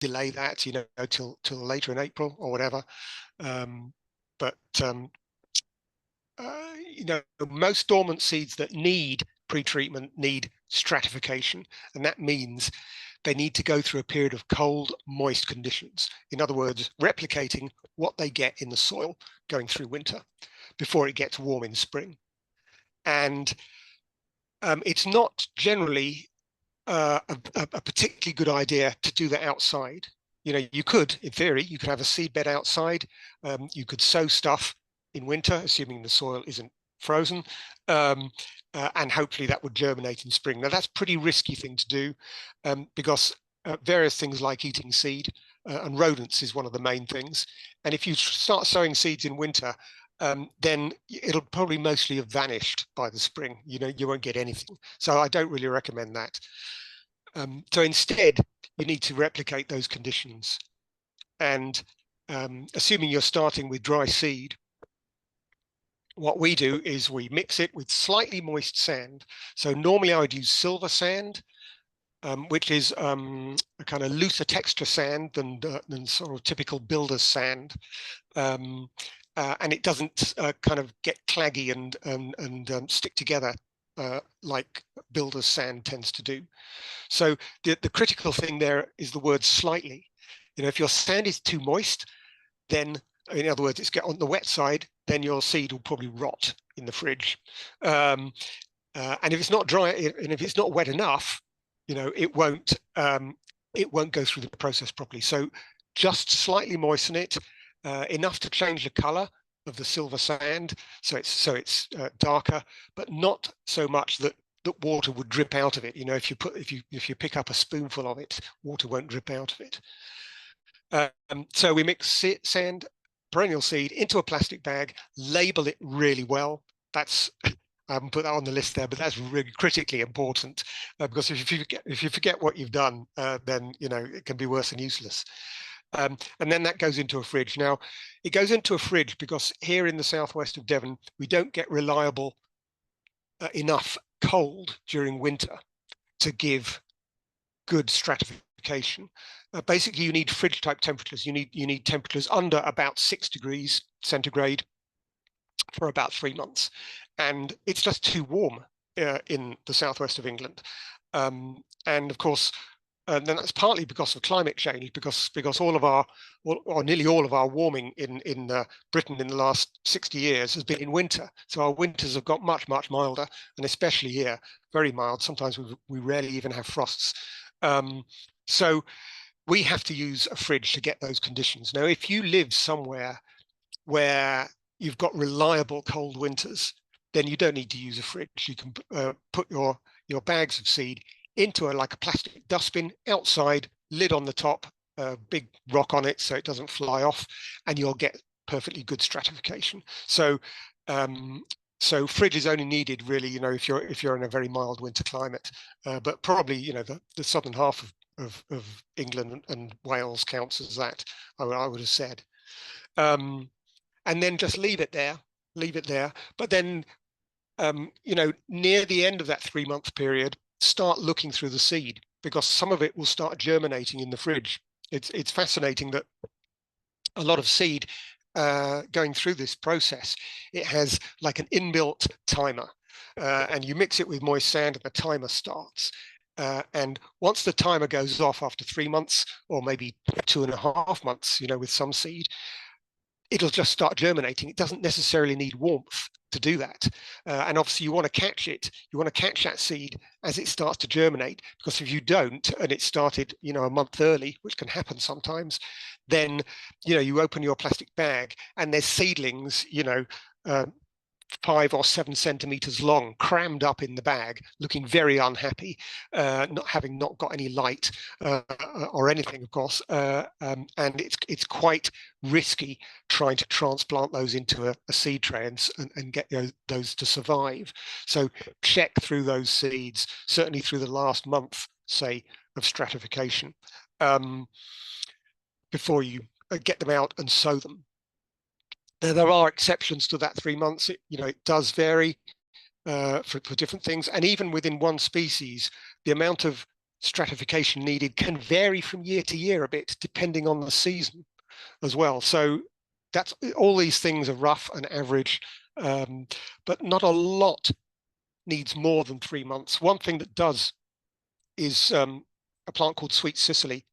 delay that, till later in April or whatever. But most dormant seeds that need pre-treatment need stratification, and that means they need to go through a period of cold, moist conditions. In other words, replicating what they get in the soil going through winter before it gets warm in spring. And it's not generally a particularly good idea to do that outside. You could, in theory, you could have a seed bed outside. You could sow stuff in winter, assuming the soil isn't frozen, and hopefully that would germinate in spring. Now that's a pretty risky thing to do, because various things like eating seed and rodents is one of the main things. And if you start sowing seeds in winter, then it'll probably mostly have vanished by the spring. You won't get anything. So I don't really recommend that. So instead, you need to replicate those conditions. And assuming you're starting with dry seed, what we do is we mix it with slightly moist sand. So normally I would use silver sand, which is a kind of looser texture sand than sort of typical builder's sand. And it doesn't kind of get claggy and stick together like builder's sand tends to do. So the critical thing there is the word slightly. If your sand is too moist, then, in other words, it's get on the wet side, then your seed will probably rot in the fridge. And if it's not dry, and if it's not wet enough, it won't go through the process properly. So just slightly moisten it, enough to change the color of the silver sand, so it's darker, but not so much that water would drip out of it. If you pick up a spoonful of it, water won't drip out of it. So we mix sand, perennial seed into a plastic bag, label it really well. That's I haven't put that on the list there, but that's really critically important, because if you forget what you've done, then it can be worse than useless. And then that goes into a fridge. Now, it goes into a fridge because here in the southwest of Devon, we don't get reliable enough cold during winter to give good stratification. Basically, you need fridge type temperatures. You need temperatures under about 6 degrees centigrade for about 3 months, and it's just too warm in the southwest of England. And of course, then that's partly because of climate change, because nearly all of our warming in Britain in the last 60 years has been in winter. So our winters have got much milder, and especially here, very mild. Sometimes we rarely even have frosts. So we have to use a fridge to get those conditions. Now, if you live somewhere where you've got reliable cold winters, then you don't need to use a fridge. You can put your bags of seed into like a plastic dustbin outside, lid on the top, big rock on it so it doesn't fly off, and you'll get perfectly good stratification. So fridge is only needed really, if you're in a very mild winter climate, but probably the southern half of England and Wales counts as that. I would have said, and then just leave it there. But then near the end of that 3-month period, start looking through the seed, because some of it will start germinating in the fridge. It's fascinating that a lot of seed going through this process, it has like an inbuilt timer, and you mix it with moist sand and the timer starts. And once the timer goes off after 3 months, or maybe 2.5 months, with some seed, it'll just start germinating. It doesn't necessarily need warmth to do that. And obviously you want to catch it. You want to catch that seed as it starts to germinate, because if you don't, and it started, a month early, which can happen sometimes, then, you open your plastic bag and there's seedlings, 5 or 7 centimeters long, crammed up in the bag, looking very unhappy, not got any light or anything, of course, and it's quite risky trying to transplant those into a seed tray and get those to survive. So check through those seeds, certainly through the last month, say, of stratification, before you get them out and sow them. There are exceptions to that 3 months. It does vary for different things, and even within one species, the amount of stratification needed can vary from year to year a bit, depending on the season as well. So that's all these things are rough and average, but not a lot needs more than 3 months. One thing that does is a plant called sweet Sicily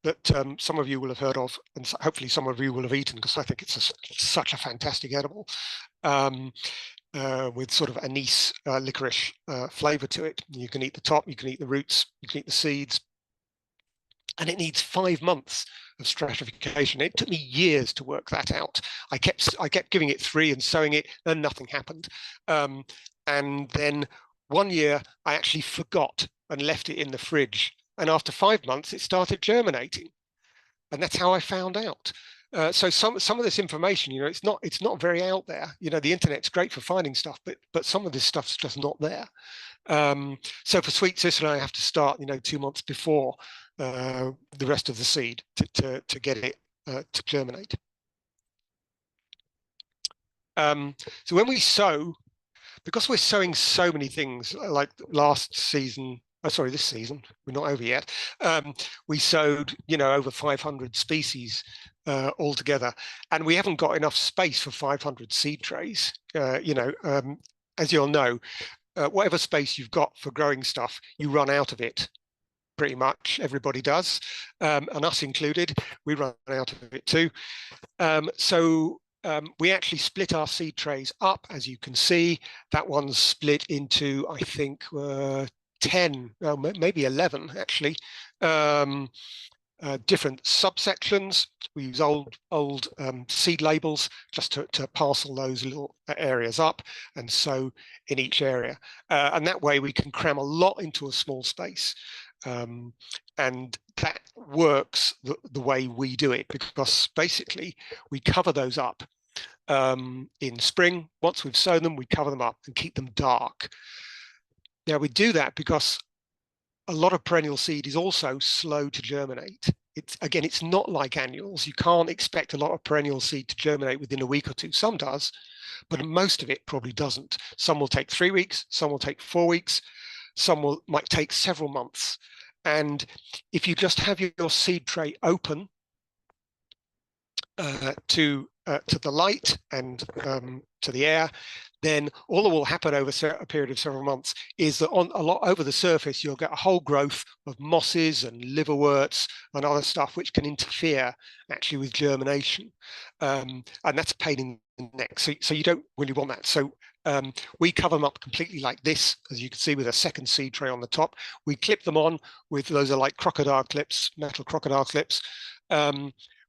that some of you will have heard of, and hopefully some of you will have eaten, because I think it's such a fantastic edible. With sort of anise licorice flavor to it. You can eat the top, you can eat the roots, you can eat the seeds, and it needs 5 months of stratification. It took me years to work that out. I kept giving it 3 and sowing it, and nothing happened. And then one year I actually forgot and left it in the fridge, and after 5 months it started germinating, and that's how I found out. So some of this information, it's not very out there. The internet's great for finding stuff, but some of this stuff's just not there. So for sweet Sicily, I have to start 2 months before the rest of the seed to get it to germinate. So when we sow, because we're sowing so many things, like last season. Oh, sorry, this season, we're not over yet. We sowed, over 500 species altogether, and we haven't got enough space for 500 seed trays. As you'll know, whatever space you've got for growing stuff, you run out of it. Pretty much everybody does, and us included. We run out of it too. So we actually split our seed trays up, as you can see. That one's split into, I think, 10, maybe 11 actually, different subsections. We use old seed labels just to parcel those little areas up and sow in each area, and that way we can cram a lot into a small space, and that works the way we do it, because basically we cover those up in spring. Once we've sown them, we cover them up and keep them dark. Now we do that because a lot of perennial seed is also slow to germinate. It's not like annuals. You can't expect a lot of perennial seed to germinate within a week or two. Some does, but most of it probably doesn't. Some will take 3 weeks, some will take 4 weeks, some might take several months. And if you just have your seed tray open to the light and to the air, then all that will happen over a period of several months is that over the surface, you'll get a whole growth of mosses and liverworts and other stuff which can interfere actually with germination. And that's a pain in the neck. So you don't really want that. So we cover them up completely like this, as you can see, with a second seed tray on the top. We clip them on with, those are like crocodile clips, metal crocodile clips.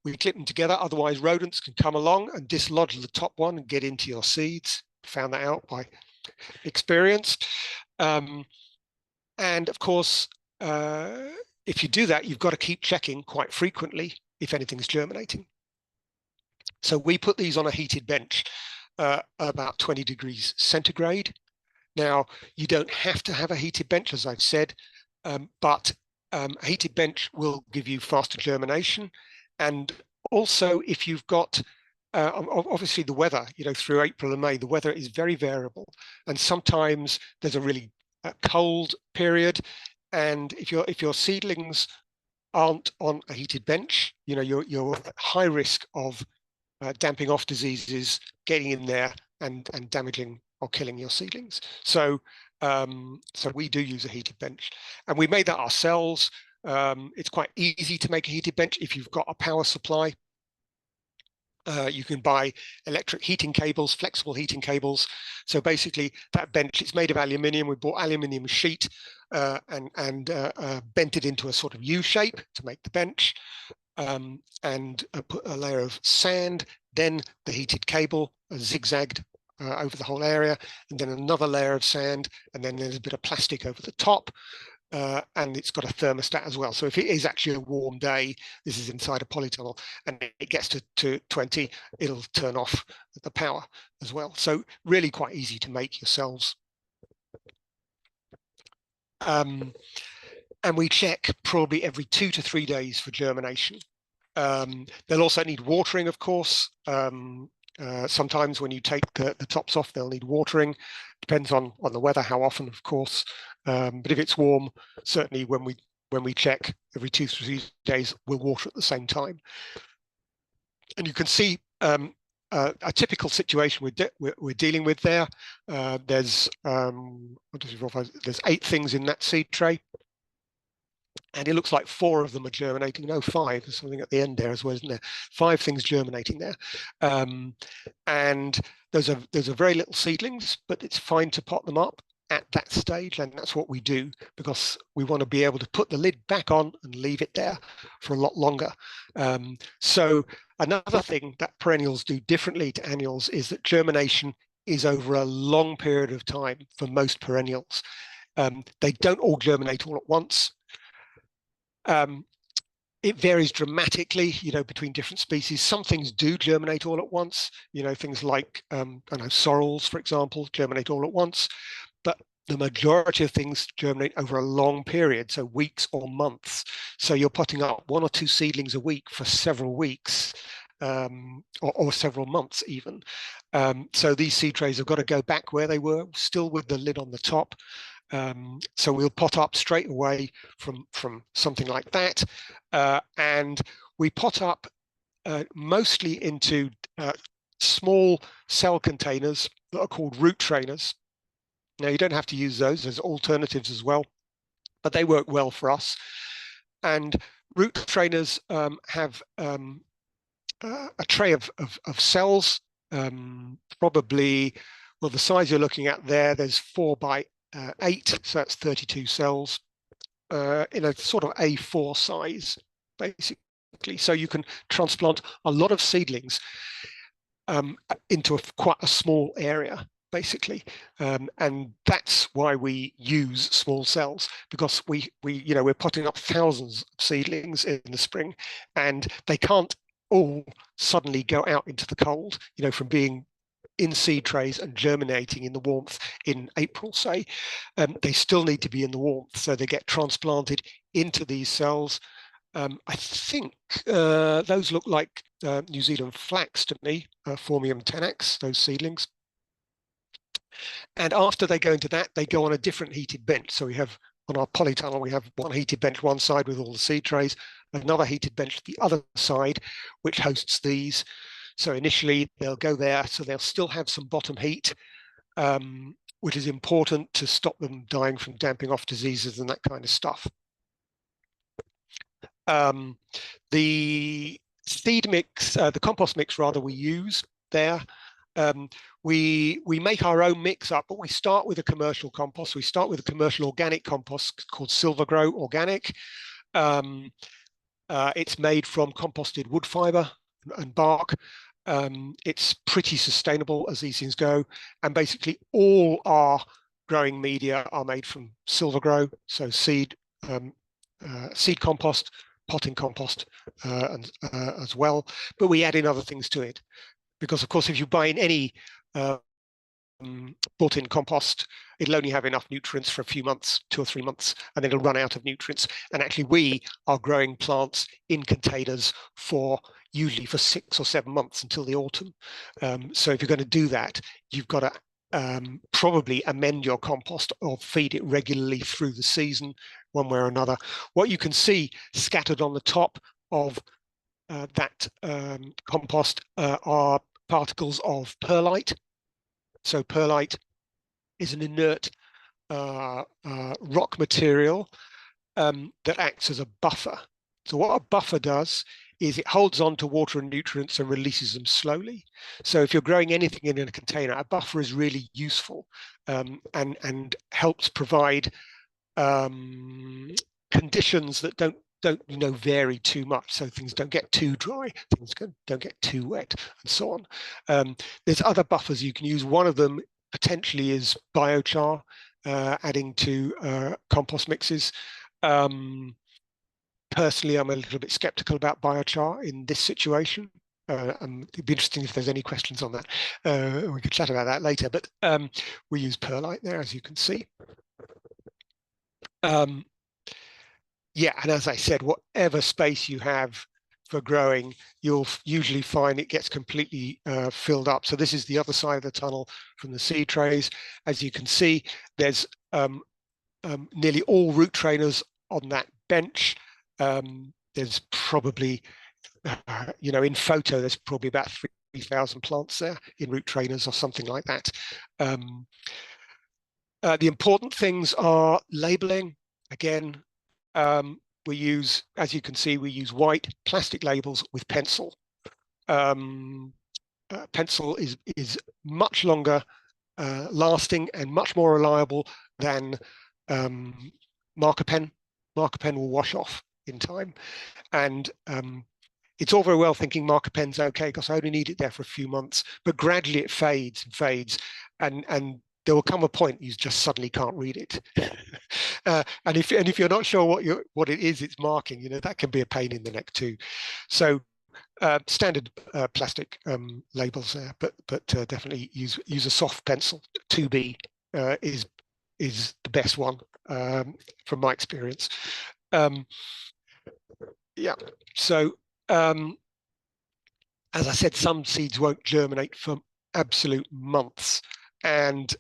We clip them together, otherwise rodents can come along and dislodge the top one and get into your seeds. Found that out by experience. And of course, if you do that, you've got to keep checking quite frequently if anything's germinating. So we put these on a heated bench, about 20 degrees centigrade. Now, you don't have to have a heated bench, as I've said, but a heated bench will give you faster germination. And also, if you've got obviously the weather, through April and May, the weather is very variable, and sometimes there's a really cold period, and if your seedlings aren't on a heated bench, you're at high risk of damping off diseases, getting in there and damaging or killing your seedlings. So we do use a heated bench, and we made that ourselves. It's quite easy to make a heated bench if you've got a power supply. You can buy electric heating cables, flexible heating cables. So basically that bench, it's made of aluminium. We bought aluminium sheet and bent it into a sort of U shape to make the bench, and put a layer of sand, then the heated cable zigzagged over the whole area, and then another layer of sand, and then there's a bit of plastic over the top. And it's got a thermostat as well. So if it is actually a warm day, this is inside a polytunnel, and it gets to 20, it'll turn off the power as well. So really quite easy to make yourselves. And we check probably every 2 to 3 days for germination. They'll also need watering, of course. Sometimes when you take the tops off, they'll need watering. Depends on the weather, how often, of course. But if it's warm, certainly when we when we check every 2-3 days, we'll water at the same time. And you can see a typical situation we're dealing with there. There's 8 things in that seed tray, and it looks like 4 of them are germinating. No, 5. There's something at the end there as well, isn't there? 5 things germinating there, and those are very little seedlings, but it's fine to pot them up at that stage, and that's what we do, because we want to be able to put the lid back on and leave it there for a lot longer. So another thing that perennials do differently to annuals is that germination is over a long period of time for most perennials. They don't all germinate all at once. It varies dramatically, between different species. Some things do germinate all at once, things like, sorrels, for example, germinate all at once. But the majority of things germinate over a long period, so weeks or months. So you're potting up 1 or 2 seedlings a week for several weeks, or several months even. So these seed trays have got to go back where they were, still with the lid on the top. So we'll pot up straight away from something like that. And we pot up mostly into small cell containers that are called root trainers. Now, you don't have to use those. There's alternatives as well, but they work well for us. And root trainers have a tray of cells, probably, well, the size you're looking at there's 4 by 8, so that's 32 cells in a sort of A4 size, basically. So you can transplant a lot of seedlings into quite a small area, basically, and that's why we use small cells, because we're potting up thousands of seedlings in the spring, and they can't all suddenly go out into the cold, from being in seed trays and germinating in the warmth in April, say. They still need to be in the warmth, so they get transplanted into these cells. I think those look like New Zealand flax to me, Formium tenax, those seedlings. And after they go into that, they go on a different heated bench. So we have, on our polytunnel, we have one heated bench one side with all the seed trays, another heated bench the other side, which hosts these. So initially they'll go there, so they'll still have some bottom heat, which is important to stop them dying from damping off diseases and that kind of stuff. The seed mix, the compost mix rather, we use there. We make our own mix up, but we start with a commercial compost. We start with a commercial organic compost called Silvergrow Organic. It's made from composted wood fiber and bark. It's pretty sustainable as these things go, and basically all our growing media are made from Silvergrow, so seed compost, potting compost, and as well, but we add in other things to it, because of course if you buy in any bought-in compost, it'll only have enough nutrients for a few months, 2 or 3 months, and then it'll run out of nutrients. And actually we are growing plants in containers usually for 6 or 7 months until the autumn. So if you're going to do that, you've got to probably amend your compost or feed it regularly through the season, one way or another. What you can see scattered on the top of that compost are particles of perlite. So perlite is an inert rock material that acts as a buffer. So what a buffer does is it holds on to water and nutrients and releases them slowly. So if you're growing anything in a container, a buffer is really useful, and helps provide conditions that don't vary too much, so things don't get too dry, things don't get too wet, and so on. There's other buffers you can use. One of them potentially is biochar, adding to compost mixes. Personally, I'm a little bit skeptical about biochar in this situation. It'd be interesting if there's any questions on that. We could chat about that later, but we use perlite there, as you can see. Yeah, and as I said, whatever space you have for growing, you'll usually find it gets completely filled up. So this is the other side of the tunnel from the seed trays. As you can see, there's nearly all root trainers on that bench. There's probably, in photo, there's probably about 3,000 plants there in root trainers or something like that. The important things are labeling. Again, we use, as you can see, we use white plastic labels with pencil. Pencil is much longer lasting and much more reliable than marker pen. Marker pen will wash off in time. And it's all very well thinking marker pen's okay because I only need it there for a few months, but gradually it fades and fades, and there will come a point you just suddenly can't read it. And if you're not sure what it is it's marking, that can be a pain in the neck too. So standard plastic labels there, but definitely use a soft pencil. 2B is the best one from my experience. Yeah. So as I said, some seeds won't germinate for absolute months, and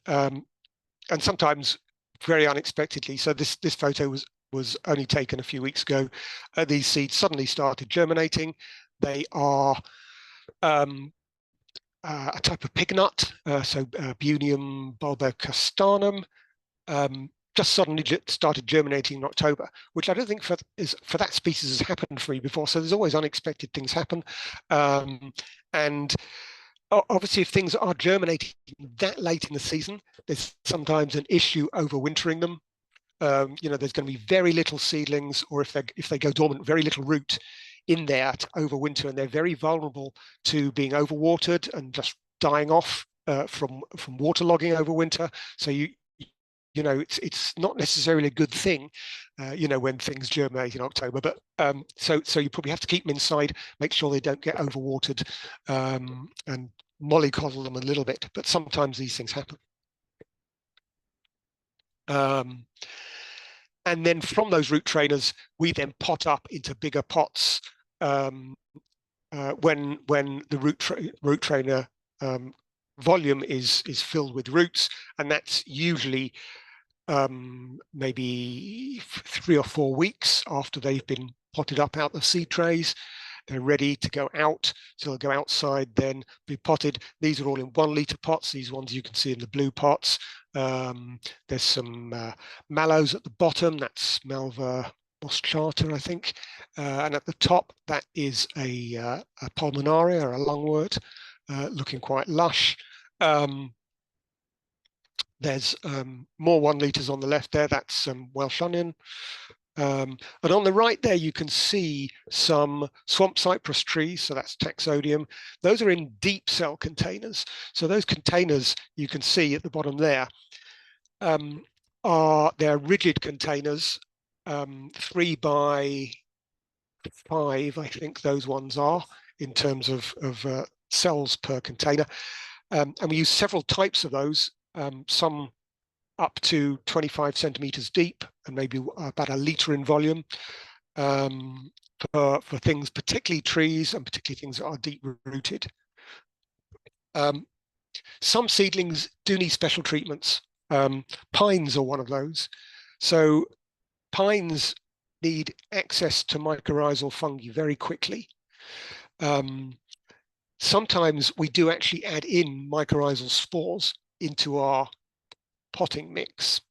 sometimes very unexpectedly. So this photo was only taken a few weeks ago. These seeds suddenly started germinating. They are a type of pig nut, so Bunium bulbocastanum. Just suddenly started germinating in October, which I don't think for that species has happened for me before. So there's always unexpected things happen. And obviously, if things are germinating that late in the season, there's sometimes an issue overwintering them. There's going to be very little seedlings, or if they go dormant, very little root in there to overwinter, and they're very vulnerable to being overwatered and just dying off from waterlogging over winter. So it's not necessarily a good thing, when things germinate in October. But so you probably have to keep them inside, make sure they don't get overwatered, and mollycoddle them a little bit. But sometimes these things happen. And then from those root trainers, we then pot up into bigger pots when the root trainer volume is filled with roots, and that's usually maybe 3 or 4 weeks after they've been potted up out of seed trays. They're ready to go out, so they'll go outside, then be potted. These are all in 1 litre pots. These ones you can see in the blue pots. There's some mallows at the bottom. That's Malva moschata, I think. And at the top, that is a pulmonaria, or a lungwort, looking quite lush. There's more 1 litres on the left there. That's Welsh onion. And on the right there, you can see some swamp cypress trees. So that's Taxodium. Those are in deep cell containers. So those containers you can see at the bottom there they're rigid containers, 3 by 5, I think those ones are, in terms of cells per container. And we use several types of those, some up to 25 centimeters deep and maybe about 1 litre in volume, for things, particularly trees and particularly things that are deep rooted. Some seedlings do need special treatments. Pines are one of those. So pines need access to mycorrhizal fungi very quickly. Sometimes we do actually add in mycorrhizal spores into our potting mix.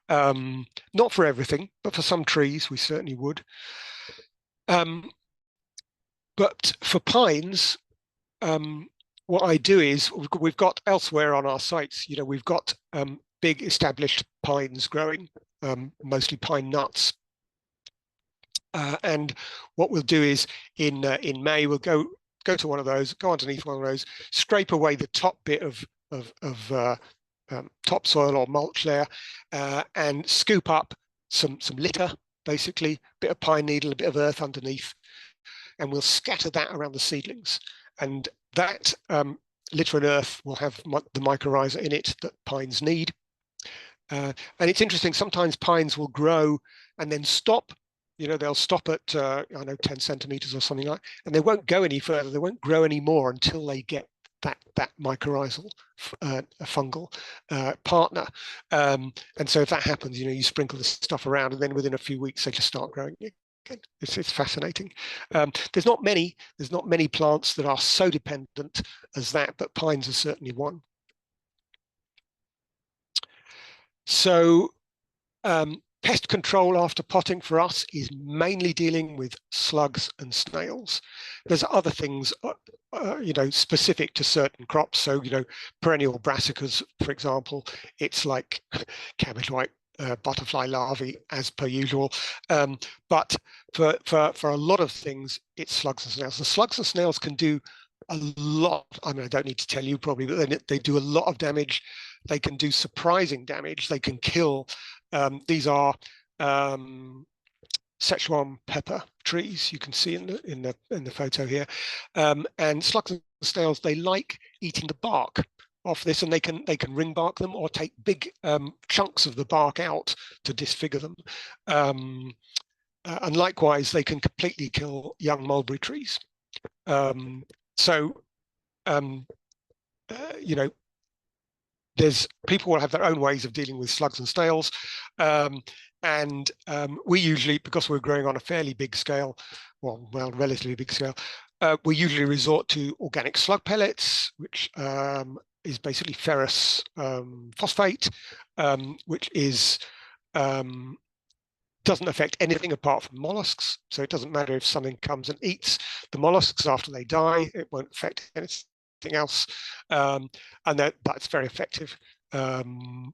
Not for everything, but for some trees we certainly would. But for pines, what I do is we've got elsewhere on our sites, we've got big established pines growing, mostly pine nuts. And what we'll do is in May, we'll go to one of those, go underneath one of those, scrape away the top bit of topsoil or mulch there, and scoop up some litter, basically, a bit of pine needle, a bit of earth underneath, and we'll scatter that around the seedlings. And that litter and earth will have the mycorrhiza in it that pines need. And it's interesting, sometimes pines will grow and then stop. They'll stop at 10 centimeters or something like that, and they won't go any further. They won't grow any more until they get that mycorrhizal fungal partner. And so if that happens, you sprinkle this stuff around, and then within a few weeks they just start growing again. It's fascinating. There's not many plants that are so dependent as that, but pines are certainly one. So pest control after potting for us is mainly dealing with slugs and snails. There's other things, specific to certain crops. So, perennial brassicas, for example, it's like cabbage white butterfly larvae as per usual. But for a lot of things, it's slugs and snails. The slugs and snails can do a lot. I mean, I don't need to tell you probably, but they do a lot of damage. They can do surprising damage. They can kill. These are Szechuan pepper trees. You can see in the photo here. And slugs and snails, they like eating the bark off this, and they can ring bark them or take big chunks of the bark out to disfigure them. And likewise, they can completely kill young mulberry trees. There's people will have their own ways of dealing with slugs and snails. We usually, because we're growing on a fairly big scale, relatively big scale, we usually resort to organic slug pellets, which is basically ferrous phosphate, which is doesn't affect anything apart from mollusks. So it doesn't matter if something comes and eats the mollusks after they die, it won't affect anything else. And that's very effective. On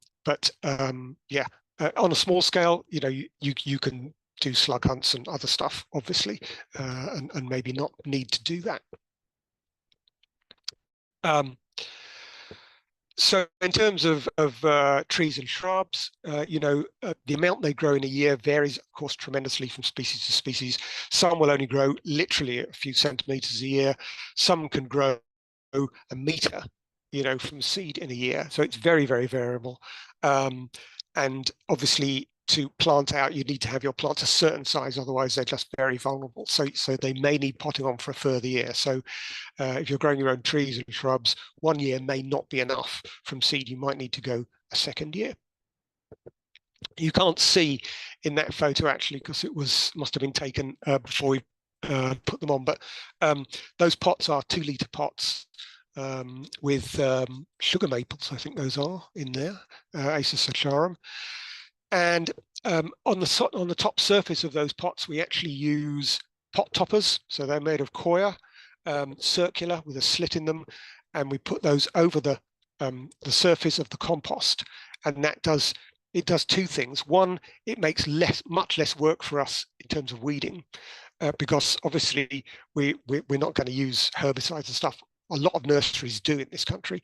a small scale, you can do slug hunts and other stuff, obviously, and maybe not need to do that. So in terms of trees and shrubs, the amount they grow in a year varies, of course, tremendously from species to species. Some will only grow literally a few centimeters a year. Some can grow a meter, from seed in a year. So it's very, very variable. And obviously, to plant out, you need to have your plants a certain size, otherwise they're just very vulnerable. So they may need potting on for a further year. So if you're growing your own trees and shrubs, 1 year may not be enough from seed. You might need to go a second year. You can't see in that photo actually, because it must have been taken before we put them on. But those pots are 2-litre pots with sugar maples. I think those are in there, Acer saccharum. And on the top surface of those pots, we actually use pot toppers. So they're made of coir, circular with a slit in them, and we put those over the surface of the compost. And it does two things. One, it makes much less work for us in terms of weeding, because obviously we're not going to use herbicides and stuff. A lot of nurseries do in this country.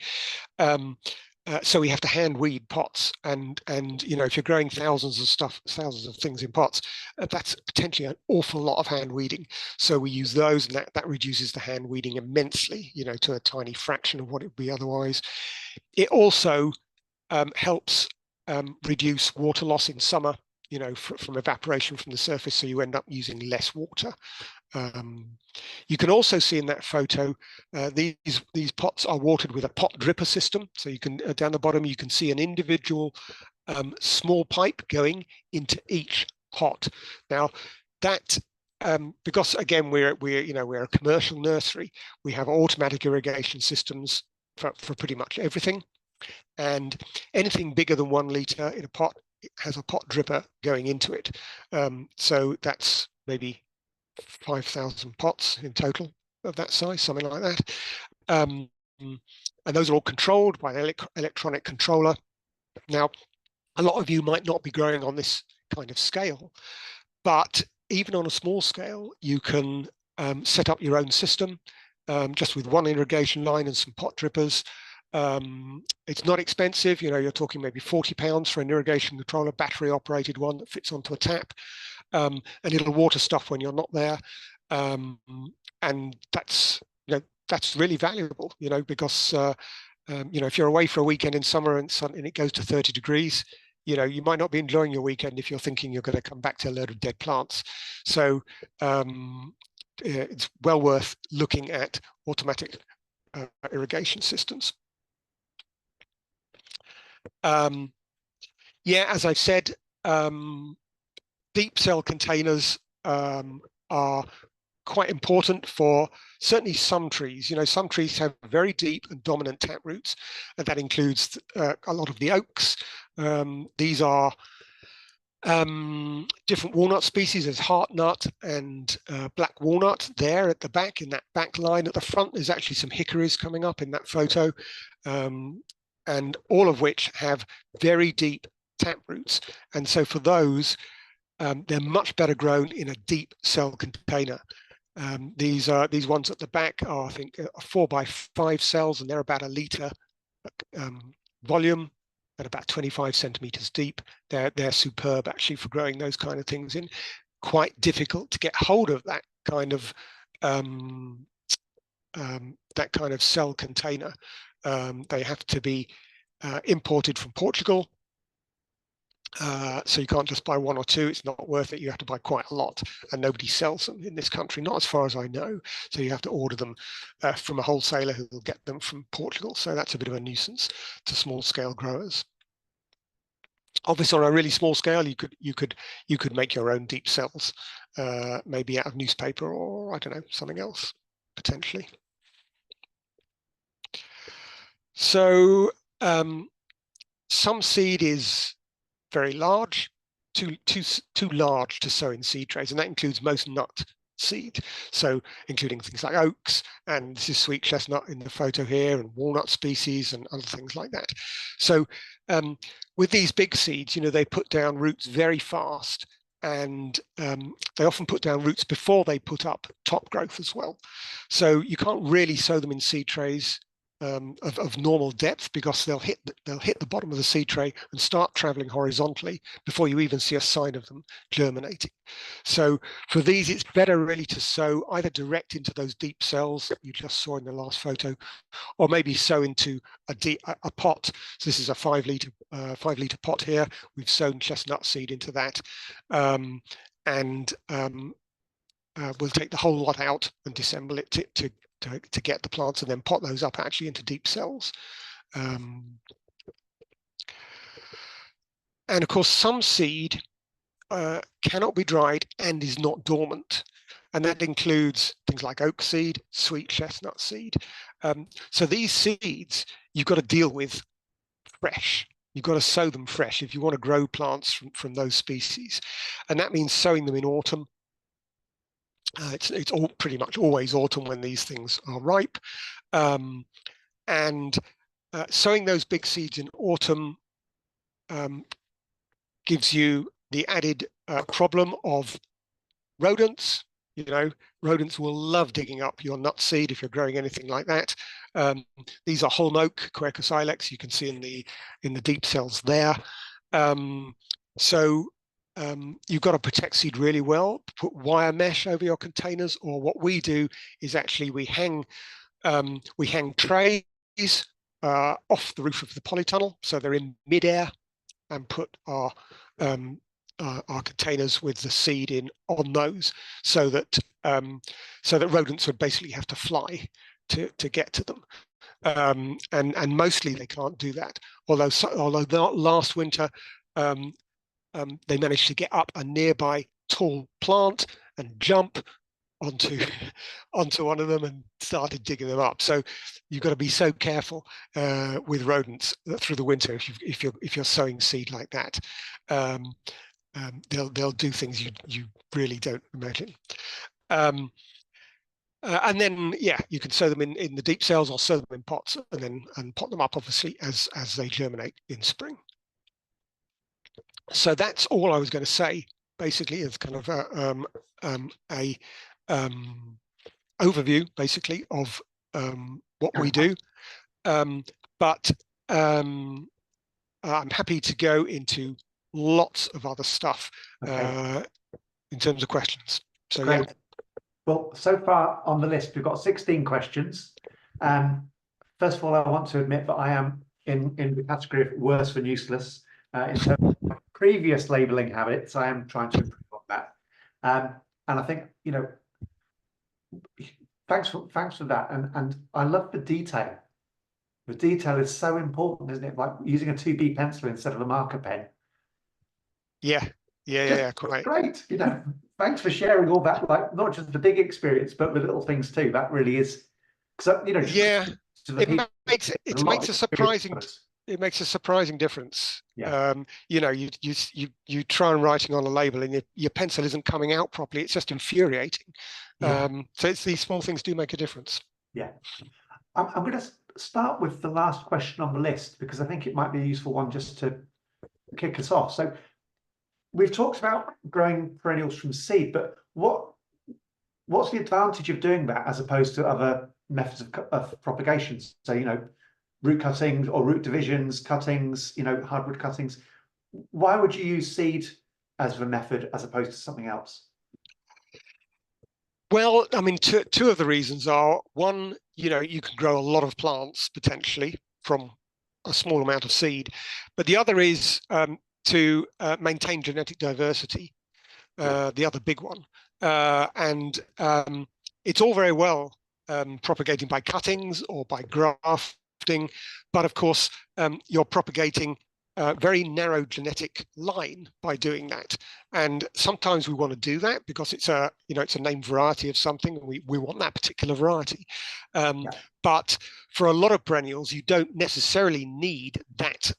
So we have to hand weed pots, and if you're growing thousands of things in pots, that's potentially an awful lot of hand weeding. So we use those, and that reduces the hand weeding immensely, to a tiny fraction of what it would be otherwise. It also helps reduce water loss in summer, from evaporation from the surface, so you end up using less water. You can also see in that photo, these pots are watered with a pot dripper system. So you can, down the bottom, you can see an individual small pipe going into each pot. Now that, because again, we're a commercial nursery, we have automatic irrigation systems for pretty much everything. And anything bigger than 1 litre in a pot, it has a pot dripper going into it. So that's maybe 5,000 pots in total of that size, something like that. And those are all controlled by an electronic controller. Now, a lot of you might not be growing on this kind of scale, but even on a small scale, you can set up your own system just with one irrigation line and some pot drippers. It's not expensive, you're talking maybe £40 for an irrigation controller, battery operated one that fits onto a tap, and it'll water stuff when you're not there. And that's really valuable, because if you're away for a weekend in summer and it goes to 30 degrees, you might not be enjoying your weekend if you're thinking you're going to come back to a load of dead plants. So it's well worth looking at automatic irrigation systems. Yeah, as I've said, deep cell containers are quite important for certainly some trees. You know, some trees have very deep and dominant tap roots, and that includes a lot of the oaks. These are different walnut species. There's heartnut and black walnut there at the back, in that back line. At the front, there's actually some hickories coming up in that photo, and all of which have very deep tap roots. And so for those, they're much better grown in a deep cell container. These ones at the back are, I think, 4 by 5 cells, and they're about 1 litre volume at about 25 centimeters deep. They're superb actually for growing those kind of things in. Quite difficult to get hold of that kind of cell container. They have to be imported from Portugal. So you can't just buy 1 or 2. It's not worth it. You have to buy quite a lot, and nobody sells them in this country, not as far as I know. So you have to order them from a wholesaler who will get them from Portugal. So that's a bit of a nuisance to small scale growers. Obviously, on a really small scale, you could make your own deep cells, maybe out of newspaper, or I don't know, something else potentially. So some seed is very large, too large to sow in seed trays, and that includes most nut seed, so including things like oaks, and this is sweet chestnut in the photo here, and walnut species and other things like that. So with these big seeds, you know, they put down roots very fast, and they often put down roots before they put up top growth as well. So you can't really sow them in seed trays of normal depth, because they'll hit the bottom of the seed tray and start traveling horizontally before you even see a sign of them germinating. So for these, it's better really to sow either direct into those deep cells that you just saw in the last photo, or maybe sow into a pot. So this is a 5 litre pot here. We've sown chestnut seed into that, and we'll take the whole lot out and disassemble it to get the plants, and then pot those up actually into deep cells. And of course, some seed cannot be dried and is not dormant, and that includes things like oak seed, sweet chestnut seed. So these seeds you've got to deal with fresh. You've got to sow them fresh if you want to grow plants from those species, and that means sowing them in autumn. It's all pretty much always autumn when these things are ripe, and sowing those big seeds in autumn gives you the added problem of rodents. You know, rodents will love digging up your nut seed if you're growing anything like that. These are holm oak, Quercus ilex. You can see in the deep cells there. So you've got to protect seed really well. Put wire mesh over your containers, or what we do is actually we hang trays off the roof of the polytunnel, so they're in midair, and put our containers with the seed in on those, so that rodents would basically have to fly to get to them. And mostly they can't do that. Although last winter they managed to get up a nearby tall plant and jump onto one of them and started digging them up. So you've got to be so careful with rodents through the winter if you're sowing seed like that. They'll do things you really don't imagine. And then you can sow them in the deep cells, or sow them in pots and pot them up obviously as they germinate in spring. So that's all I was going to say, basically, as kind of a overview, basically, of what we do. But I'm happy to go into lots of other stuff in terms of questions. So great. Yeah. Well, so far on the list, we've got 16 questions. First of all, I want to admit that I am in the category of worse than useless in terms of previous labelling habits. I am trying to improve on that. And I think, you know, thanks for that, and I love the detail. The detail is so important, isn't it? Like using a 2B pencil instead of a marker pen. Quite. Great. Thanks for sharing all that, like not just the big experience, but the little things too. That really is, because to the people, it makes a surprising difference. Yeah. You try and writing on a label and your pencil isn't coming out properly. It's just infuriating. Yeah. So it's these small things do make a difference. Yeah. I'm going to start with the last question on the list because I think it might be a useful one just to kick us off. So we've talked about growing perennials from seed, but what's the advantage of doing that as opposed to other methods of propagation? So, root cuttings or root divisions, cuttings, hardwood cuttings. Why would you use seed as the method as opposed to something else? Well, I mean, two of the reasons are, one, you can grow a lot of plants potentially from a small amount of seed, but the other is to maintain genetic diversity, the other big one. And it's all very well propagating by cuttings or by grafting, but of course, you're propagating a very narrow genetic line by doing that. And sometimes we want to do that because it's a named variety of something, and we want that particular variety. But for a lot of perennials, you don't necessarily need that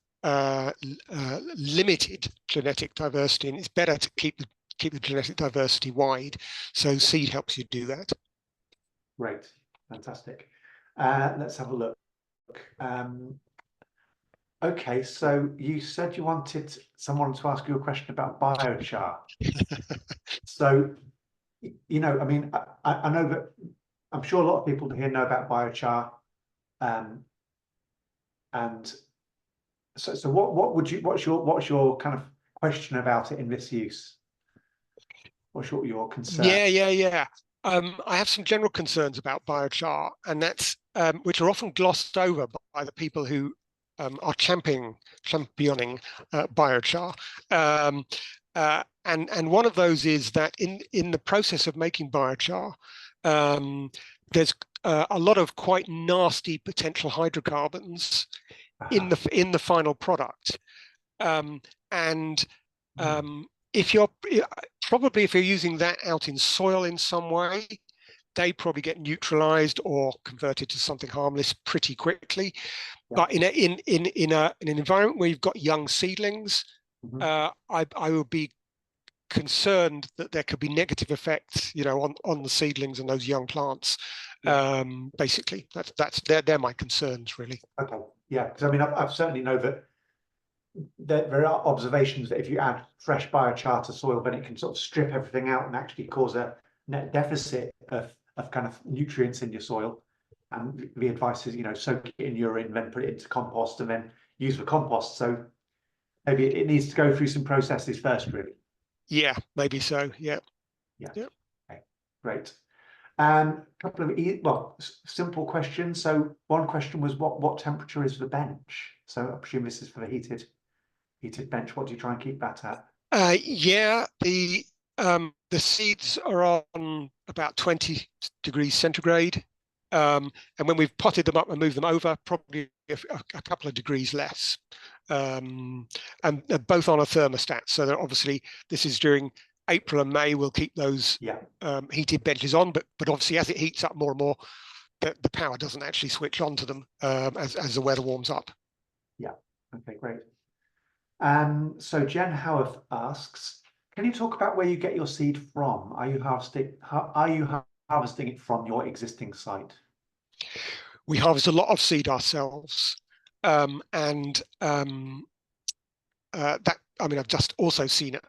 limited genetic diversity, and it's better to keep the genetic diversity wide. So seed helps you do that. Great, fantastic. Let's have a look. Okay, so you said you wanted someone to ask you a question about biochar. So, I mean, I know that I'm sure a lot of people here know about biochar, and so what's your kind of question about it in this use? What's your concern? Yeah. I have some general concerns about biochar, and that's which are often glossed over by the people who are championing biochar. And one of those is that in the process of making biochar, there's a lot of quite nasty potential hydrocarbons in the final product. If you're using that out in soil in some way, they probably get neutralized or converted to something harmless pretty quickly. But in an environment where you've got young seedlings, I would be concerned that there could be negative effects, on the seedlings and those young plants. Basically, they're my concerns, really. Okay, yeah, because I mean, I've certainly know that there are observations that if you add fresh biochar to soil, then it can sort of strip everything out and actually cause a net deficit of kind of nutrients in your soil. And the advice is, soak it in urine, then put it into compost, and then use the compost. So maybe it needs to go through some processes first, really. Yeah, maybe so. Yeah. Okay, great. Couple of simple questions. So one question was what temperature is the bench? So I presume this is for the heated bench. What do you try and keep that at? The seeds are on about 20 degrees centigrade. And when we've potted them up and moved them over, probably a couple of degrees less. And they're both on a thermostat. So that obviously this is during April and May. We'll keep those heated benches on, but obviously as it heats up more and more, the power doesn't actually switch on to them as the weather warms up. Yeah. Okay, great. So Jen Howarth asks, can you talk about where you get your seed from? Are you harvesting it from your existing site? We harvest a lot of seed ourselves, I've just also seen a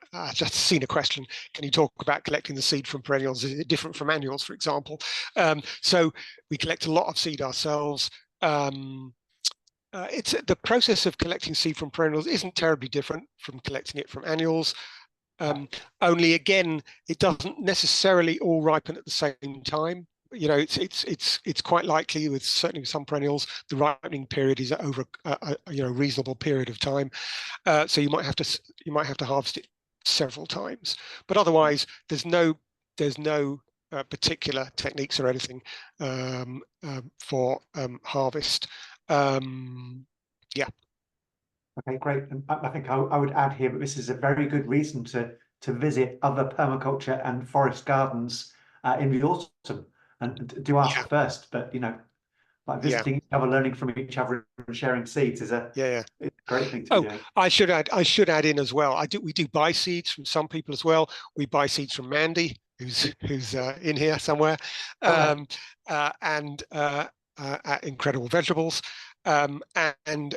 question. Can you talk about collecting the seed from perennials? Is it different from annuals, for example? So we collect a lot of seed ourselves. It's the process of collecting seed from perennials isn't terribly different from collecting it from annuals. Only again, it doesn't necessarily all ripen at the same time. It's quite likely with certainly some perennials, the ripening period is over a reasonable period of time. So you might have to harvest it several times. But otherwise, there's no particular techniques or anything for harvest. Yeah. Okay, great. And I think I would add here, but this is a very good reason to visit other permaculture and forest gardens in the autumn, and do ask first. But like visiting each other, learning from each other, and sharing seeds is it's a great thing to be doing. I should add in as well. We do buy seeds from some people as well. We buy seeds from Mandy, who's in here somewhere, and at Incredible Vegetables, and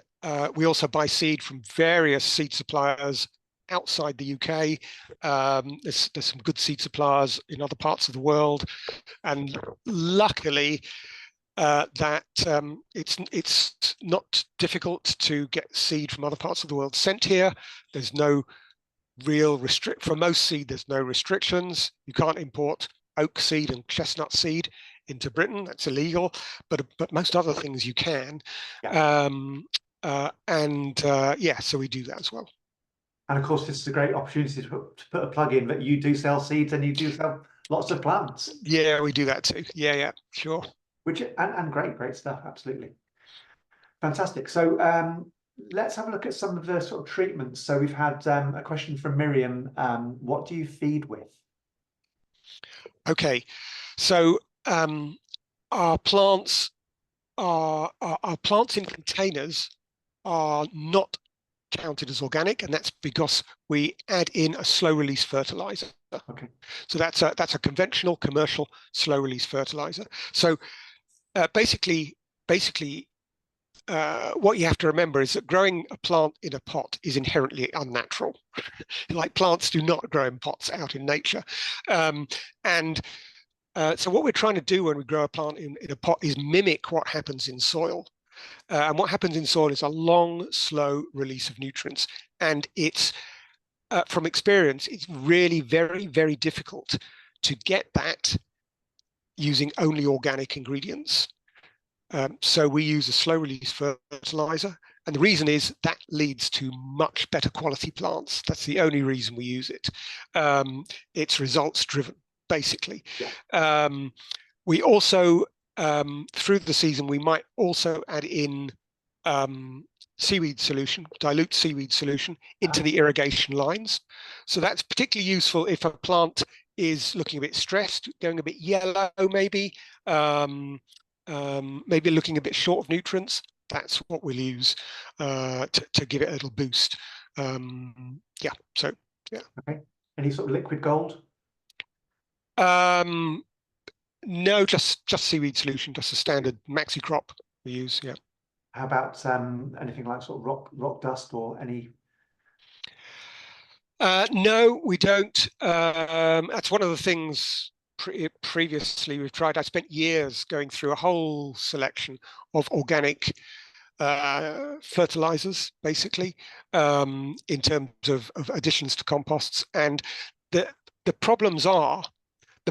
we also buy seed from various seed suppliers outside the UK. There's some good seed suppliers in other parts of the world, and luckily that it's not difficult to get seed from other parts of the world sent here. There's no real for most seed, there's no restrictions. You can't import oak seed and chestnut seed into Britain. That's illegal, but most other things you can. So we do that as well. And of course, this is a great opportunity to put a plug in that you do sell seeds and you do sell lots of plants. Yeah, we do that too. Yeah, sure. Which and great stuff. Absolutely fantastic. So let's have a look at some of the sort of treatments. So we've had a question from Miriam. What do you feed with? Okay, so our plants in containers are not counted as organic, and that's because we add in a slow release fertilizer. Okay. So that's a conventional commercial slow release fertilizer. So basically, what you have to remember is that growing a plant in a pot is inherently unnatural. Like plants do not grow in pots out in nature, so what we're trying to do when we grow a plant in a pot is mimic what happens in soil. And what happens in soil is a long, slow release of nutrients. And it's, from experience, it's really very, very difficult to get that using only organic ingredients. So we use a slow release fertilizer. And the reason is that leads to much better quality plants. That's the only reason we use it. It's results driven, basically. We also, through the season, we might also add in seaweed solution, dilute seaweed solution into the irrigation lines. So that's particularly useful if a plant is looking a bit stressed, going a bit yellow, maybe looking a bit short of nutrients. That's what we'll use to give it a little boost. Okay. Any sort of liquid gold? No, just seaweed solution, just a standard maxi crop we use. Yeah. How about anything like sort of rock dust or any? No, we don't. That's one of the things previously we've tried. I spent years going through a whole selection of organic fertilizers, basically, in terms of additions to composts. And the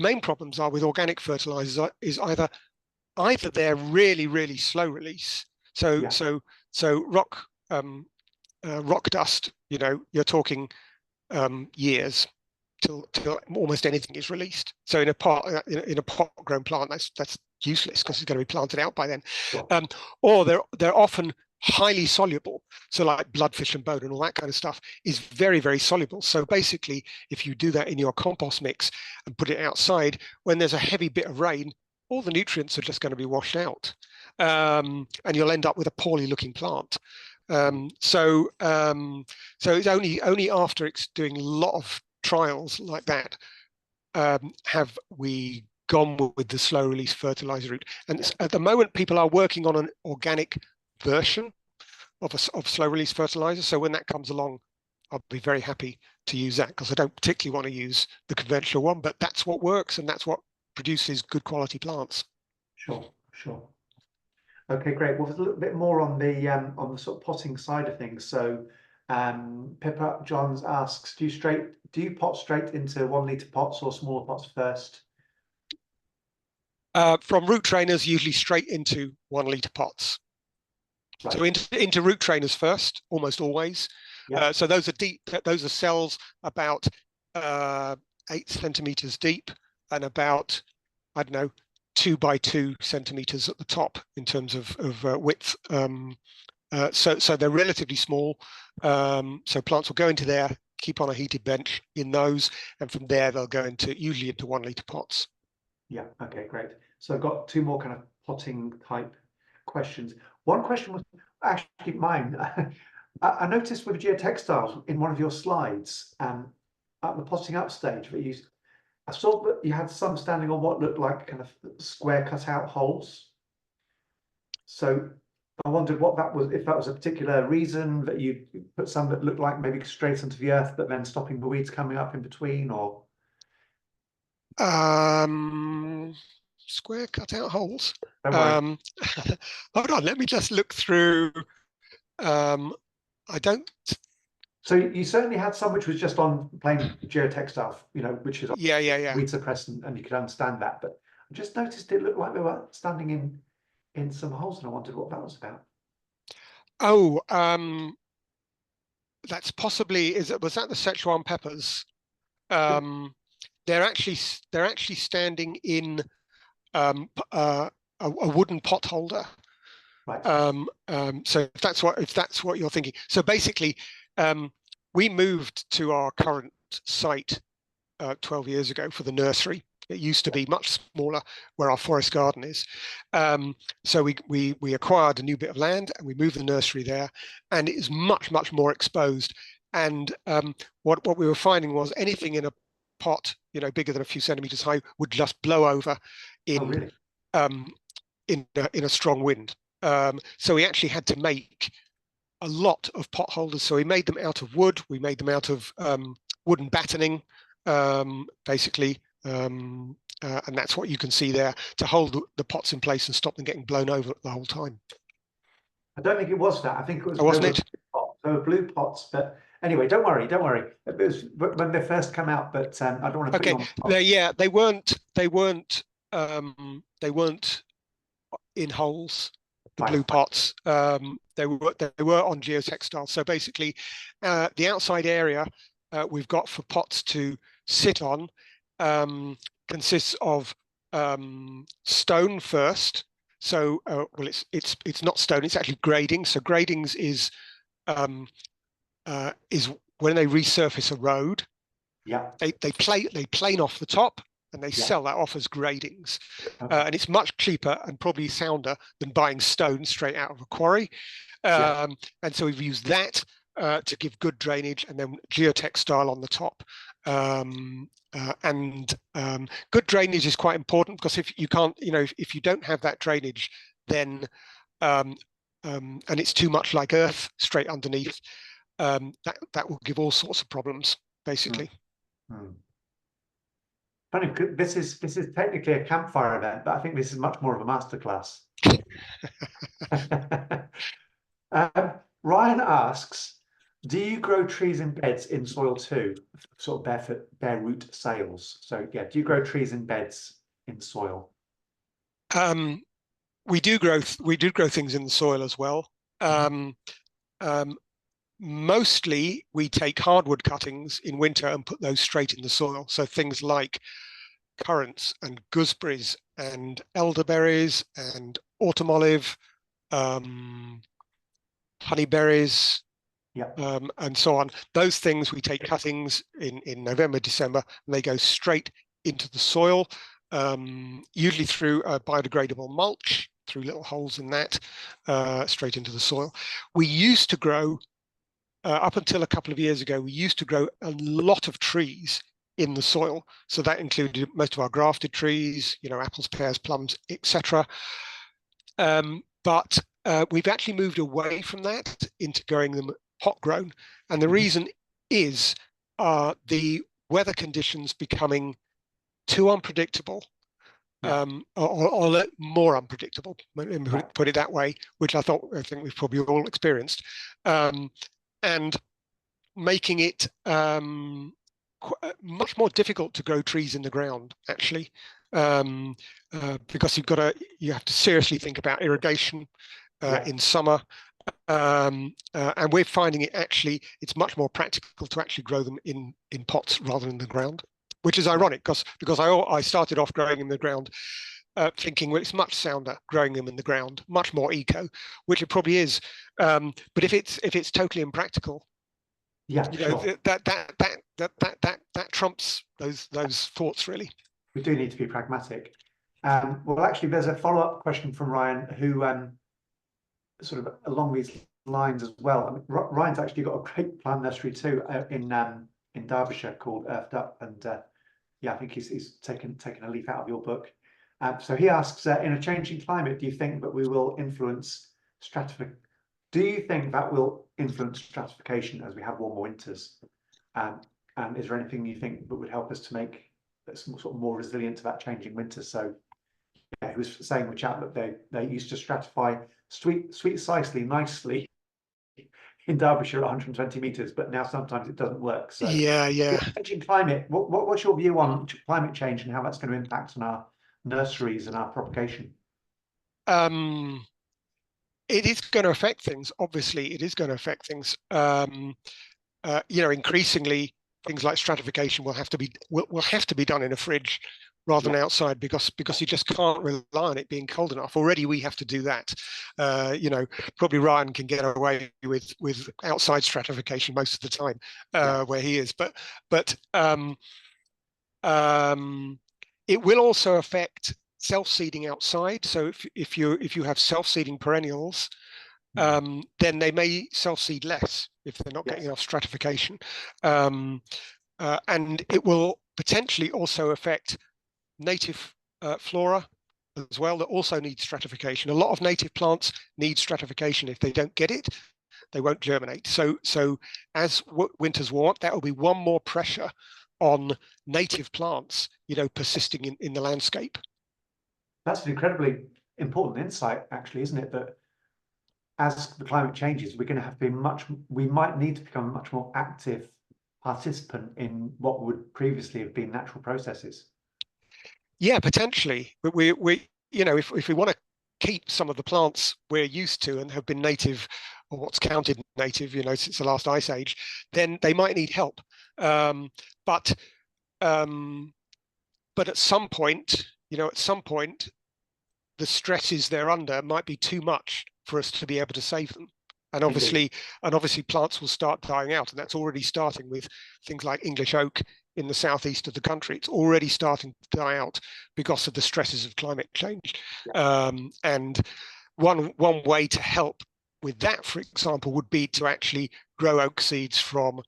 main problems are with organic fertilizers is either they're really, really slow release. So rock dust, you're talking years till almost anything is released. So in a pot grown plant, that's useless because it's going to be planted out by then. Sure. Or they're often highly soluble. So like bloodfish and bone and all that kind of stuff is very, very soluble. So basically, if you do that in your compost mix and put it outside, when there's a heavy bit of rain, all the nutrients are just going to be washed out, and you'll end up with a poorly looking plant. So it's only after doing a lot of trials like that have we gone with the slow release fertilizer route. And at the moment, people are working on an organic version of slow release fertilizer. So when that comes along, I'll be very happy to use that, because I don't particularly want to use the conventional one, but that's what works and that's what produces good quality plants. Sure. Okay, great. Well, there's a little bit more on the sort of potting side of things. So Pippa Johns asks, do you pot straight into 1 litre pots or smaller pots first? From root trainers, usually straight into 1 litre pots. Right. So into root trainers first, almost always. Yeah. So those are deep. Those are cells about 8 centimeters deep and about I don't know, 2 by 2 centimeters at the top in terms of width. So they're relatively small. So plants will go into there, keep on a heated bench in those, and from there they'll go usually into 1 litre pots. Yeah, okay, great. So I've got 2 more kind of potting type questions. One question was actually mine. I noticed with geotextiles in one of your slides, at the potting up stage, I saw that you had some standing on what looked like kind of square cut out holes. So I wondered what that was, if that was a particular reason that you put some that looked like maybe straight into the earth, but then stopping the weeds coming up in between, or Square cut out holes. don't worry. Hold on, let me just look through. I don't. So you certainly had some which was just on plain geotextile, which is Yeah. weed suppressant, and you could understand that. But I just noticed it looked like they were standing in some holes, and I wondered what that was about. Oh, that's possibly was that the Szechuan peppers? They're actually standing in a wooden pot holder. Right. So if that's what you're thinking. So basically, we moved to our current site 12 years ago for the nursery. It used to be much smaller where our forest garden is. So we acquired a new bit of land and we moved the nursery there, and it is much more exposed. And what we were finding was anything in a pot, bigger than a few centimeters high, would just blow over in in a strong wind. So we actually had to make a lot of pot holders. So we made them out of wood. We made them out of wooden battening, basically. And that's what you can see there to hold the pots in place and stop them getting blown over the whole time. I don't think it was that. I think it was. Oh, wasn't it? There were blue pots, but anyway, don't worry. It was when they first come out, but I don't want to put you on the spot. They weren't in holes. The Right. blue pots. They were on geotextiles. So basically, the outside area we've got for pots to sit on consists of stone first. So well, it's not stone. It's actually grading. So gradings is when they resurface a road. Yeah. They plane off the top, and they sell that off as gradings. And it's much cheaper and probably sounder than buying stone straight out of a quarry. And so we've used that to give good drainage, and then geotextile on the top. Good drainage is quite important, because if you can't, if you don't have that drainage, then and it's too much like earth straight underneath, that will give all sorts of problems, basically. Funny, this is technically a campfire event, but I think this is much more of a masterclass. Ryan asks, do you grow trees in beds in soil too, sort of bare root sales? So yeah, do you grow trees in beds in soil? We do grow things in the soil as well. Mostly we take hardwood cuttings in winter and put those straight in the soil. So things like currants and gooseberries and elderberries and autumn olive, honeyberries, and so on. Those things we take cuttings in November, December, and they go straight into the soil, usually through a biodegradable mulch, through little holes in that, straight into the soil. We used to grow, up until a couple of years ago, we used to grow a lot of trees in the soil. So that included most of our grafted trees, apples, pears, plums, etc. But we've actually moved away from that into growing them pot grown. And the reason is the weather conditions becoming too unpredictable, or more unpredictable, put it that way, which I think we've probably all experienced, and making it much more difficult to grow trees in the ground, actually, because you have to seriously think about irrigation in summer, and we're finding it's much more practical to actually grow them in pots rather than the ground. which is ironic because I started off growing in the ground, thinking, well, it's much sounder growing them in the ground, much more eco, which it probably is. But if it's totally impractical, Yeah, you know, sure. that trumps those thoughts really. We do need to be pragmatic. Well, actually, there's a follow-up question from Ryan who sort of along these lines as well. I mean, Ryan's actually got a great plant nursery too in Derbyshire called Earthed Up, and yeah, I think he's taken a leaf out of your book. So he asks, in a changing climate, do you think that we will influence stratification? Do you think that will influence stratification as we have warmer winters? And is there anything you think that would help us to make us sort of more resilient to that changing winter? So yeah, he was saying in the chat that they used to stratify sweet sicely nicely in Derbyshire at 120 meters, but now sometimes it doesn't work. So Yeah. changing climate, what's your view on climate change and how that's going to impact on our nurseries and our propagation? It is going to affect things. Obviously, it is going to affect things. Increasingly, things like stratification will have to be done in a fridge rather than outside because you just can't rely on it being cold enough. Already we have to do that. Probably Ryan can get away with outside stratification most of the time where he is, but it will also affect self-seeding outside. So if you have self-seeding perennials, then they may self-seed less if they're not getting enough stratification. And it will potentially also affect native flora as well that also need stratification. A lot of native plants need stratification. If they don't get it, they won't germinate. So as winters warm up, that will be one more pressure on native plants, persisting in the landscape. That's an incredibly important insight, actually, isn't it? That as the climate changes, we're going to have to be we might need to become a much more active participant in what would previously have been natural processes. Yeah, potentially. But we if we want to keep some of the plants we're used to and have been native, or what's counted native, since the last ice age, then they might need help. But at some point, the stresses they're under might be too much for us to be able to save them. And obviously plants will start dying out, and that's already starting with things like English oak in the southeast of the country. It's already starting to die out because of the stresses of climate change. And one way to help with that, for example, would be to actually grow oak seeds from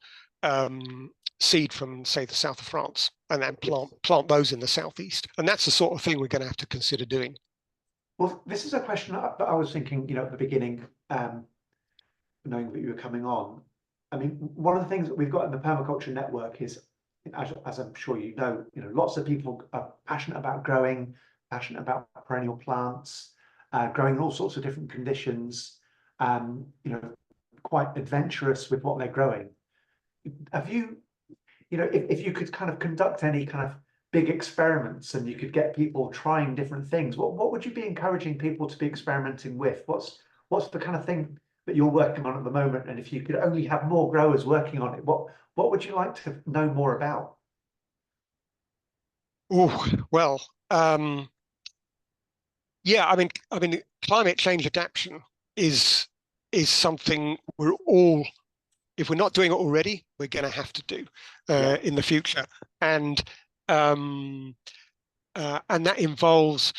seed from, say, the south of France, and then plant those in the southeast. And that's the sort of thing we're going to have to consider doing. Well, this is a question that I was thinking, at the beginning, knowing that you were coming on. I mean, one of the things that we've got in the permaculture network is, as I'm sure lots of people are passionate about growing, passionate about perennial plants, growing in all sorts of different conditions, quite adventurous with what they're growing. Have you, if you could kind of conduct any kind of big experiments and you could get people trying different things, what would you be encouraging people to be experimenting with? What's the kind of thing that you're working on at the moment? And if you could only have more growers working on it, what would you like to know more about? Oh, well, yeah, I mean, climate change adaptation is something we're all, if we're not doing it already, we're going to have to do in the future. And that involves,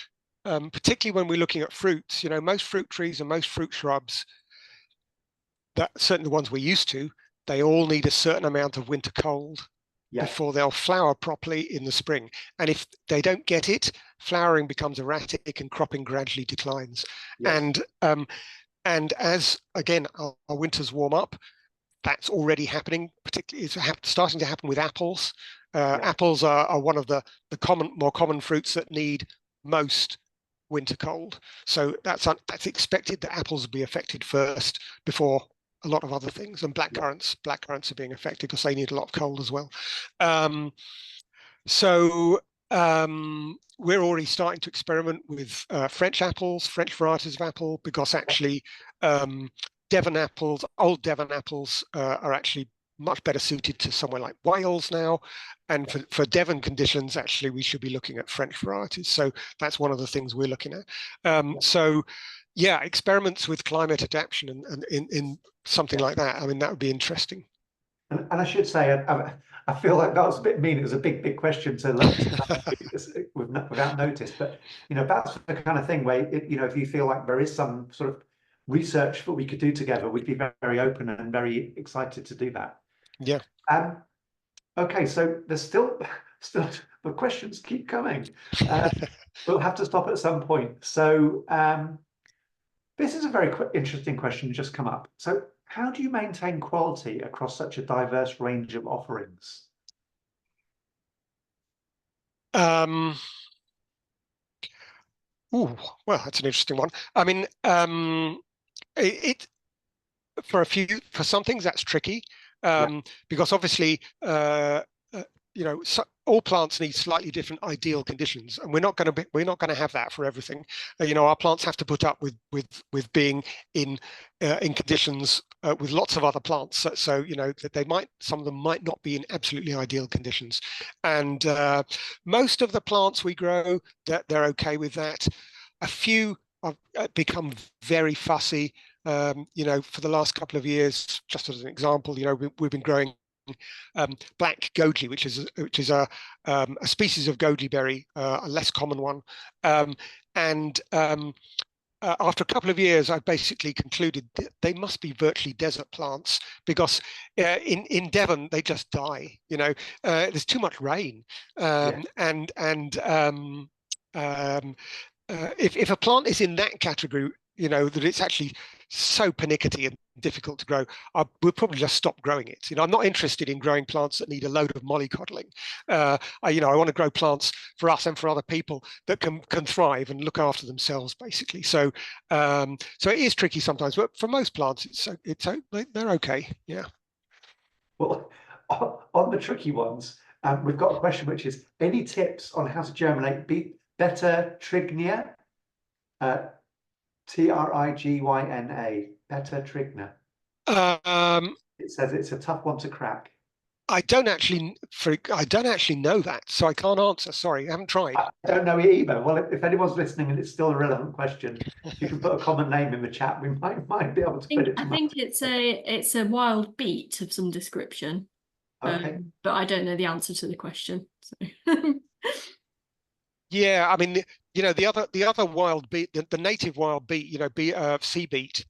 particularly when we're looking at fruits, most fruit trees and most fruit shrubs, that certainly the ones we're used to, they all need a certain amount of winter cold before they'll flower properly in the spring. And if they don't get it, flowering becomes erratic and cropping gradually declines. And as, again, our winters warm up, that's already happening. Particularly, it's starting to happen with apples. Apples are one of the more common fruits that need most winter cold. So that's expected that apples will be affected first before a lot of other things. And blackcurrants are being affected because they need a lot of cold as well. We're already starting to experiment with French varieties of apple, because actually Devon apples, old Devon apples, are actually much better suited to somewhere like Wales now. And for Devon conditions, actually, we should be looking at French varieties. So that's one of the things we're looking at. So yeah, experiments with climate adaptation and in something like that. I mean, that would be interesting. And I should say, I feel like that was a bit mean. It was a big question to look without notice. But that's the kind of thing where if you feel like there is some sort of research that we could do together, we'd be very open and very excited to do that. Yeah. Okay, so there's still the questions keep coming. We'll have to stop at some point. So this is a very interesting question just come up. So how do you maintain quality across such a diverse range of offerings? Well, that's an interesting one. I mean, for some things that's tricky, because obviously, all plants need slightly different ideal conditions, and we're not going to have that for everything. Our plants have to put up with being in conditions with lots of other plants. So that some of them might not be in absolutely ideal conditions, and most of the plants we grow, they're okay with that. A few have become very fussy. For the last couple of years, just as an example, we've been growing black goji, which is a species of goji berry, a less common one. After a couple of years, I basically concluded that they must be virtually desert plants because in Devon they just die. There's too much rain, if a plant is in that category, that it's actually so pernickety and difficult to grow, we'll probably just stop growing it. I'm not interested in growing plants that need a load of mollycoddling. I want to grow plants for us and for other people that can thrive and look after themselves, basically. So it is tricky sometimes, but for most plants, they're okay. Yeah. Well, on the tricky ones, we've got a question which is: any tips on how to germinate better trignia? Trigna, better trigna. It says it's a tough one to crack. I don't actually know that, so I can't answer. Sorry, I haven't tried. I don't know it either. Well, if anyone's listening and it's still a relevant question, if you can put a common name in the chat, we might be able to put it. I think it's a wild beet of some description. Okay. But I don't know the answer to the question. So. Yeah, I mean, the other wild beet, the native wild beet, sea beet